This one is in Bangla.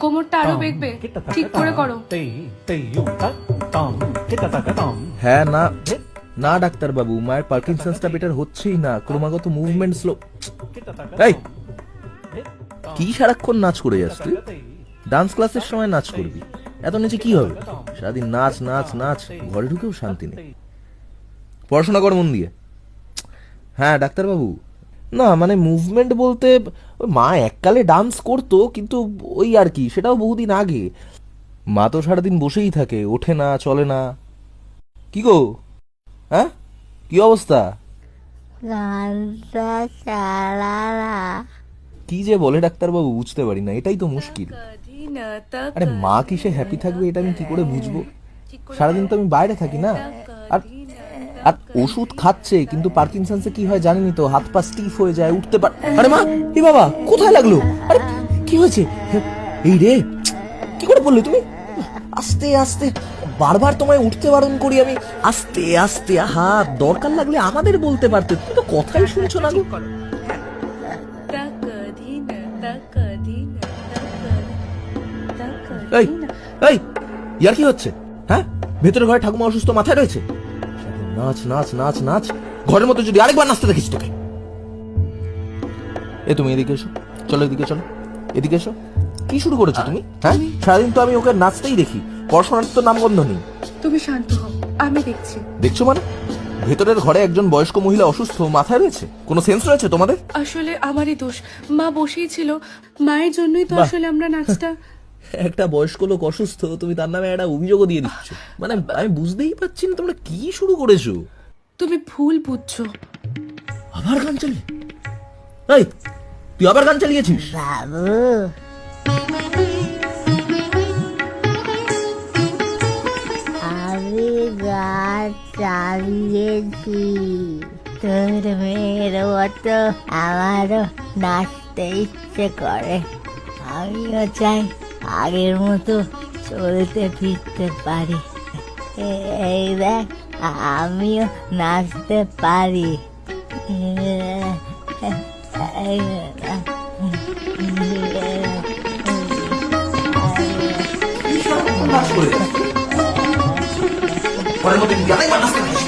কোমরটা আরো বেঁকবে, ঠিক করে করো। হ্যাঁ না না ডাক্তার বাবু, মায়ের পার্কিনসন্সটা বেটার হচ্ছেই না, ক্রমাগত মুভমেন্ট স্লো। এই কি সারাক্ষণ নাচ করে যাস তুই? ডান্স ক্লাসের সময় নাচ করবি, এত নিচে কি হবে? সারাদিন নাচ নাচ নাচ, ঘরে ঢুকেও শান্তি নেই। পড়াশোনা কর মন দিয়ে। হ্যাঁ ডাক্তার বাবু, না মানে মুভমেন্ট বলতে ওই মা এককালে ডান্স করতো, কিন্তু ওই আর কি, সেটাও বহুদিন আগে। মা তো সারাদিন বসেই থাকে, ওঠে না, চলে না। কি গো, হ্যাঁ কি অবস্থা? কি যে বলে ডাক্তার বাবু, বুঝতে পারি না, এটাই তো মুশকিল। আরে মা কি সে হ্যাপি থাকবে এটা আমি কি করে বুঝবো? সারাদিন তো আমি বাইরে থাকি না। আর আর ওষুধ খাচ্ছে, কিন্তু পার্কিনসন্সে কি হয় জানিনি তো, হাত পা স্টিফ হয়ে যায়, উঠতে পারে। আরে মা, এ বাবা কোথায় লাগলো? আরে কি হয়েছে? এই রে, কি করে বললে তুমি? আস্তে আস্তে, বারবার তোমায় উঠতে বারণ করি আমি। আস্তে আস্তে, আহা, দরকার লাগলে আমাদের বলতে পারতে, তুমি তো কথাই শুনছো না গো। এই এই ইয়ার কি হচ্ছে? হ্যাঁ, ভেতরে ঘরে ঠাকুমা অসুস্থ, মাথায় রয়েছে। নাচ নাচ নাচ নাচ, ঘরের মধ্যে যদি আরেকবার নাচতে দেখিস তোকে। এ তুমি এদিকে এসো, চলো এদিকে, চলো এদিকে এসো। কি শুরু করেছো তুমি? হ্যাঁ, সারাদিন তো আমি ওকে নাচতেই দেখি, পড়াশোনার তো নামগন্ধ নেই। তুমি শান্ত হও, আমি দেখছি। দেখছো মানে? ভেতরের ঘরে একজন বয়স্ক মহিলা অসুস্থ, মাথায় রয়েছে, কোনো সেন্স রয়েছে তোমাদের? আসলে আমারই দোষ, মা বসেই ছিল, মায়ের জন্যই তো আসলে আমরা নাচটা। একটা বয়স্ক লোক অসুস্থ, তুমি তার নামে একটা অভিযোগও দিয়ে দিচ্ছ, মানে আমি বুঝতেই পারছি না তোমরা কি শুরু করেছো। তুমি ভুল বুঝছো। আবার গান চালিয়ে? এই তুই আবার গান চালিয়েছিস? বাবু, আমি গান চালিয়েছি। তোর মেয়ের মতো আমারও নাচতে ইচ্ছে করে। আমিও চাই আগের মতো চলতে ফিরতে পারি। এই দেখ, আমিও নাচতে পারি। ঘরের মধ্যে যদি আরেকবার নাচতে দেখিস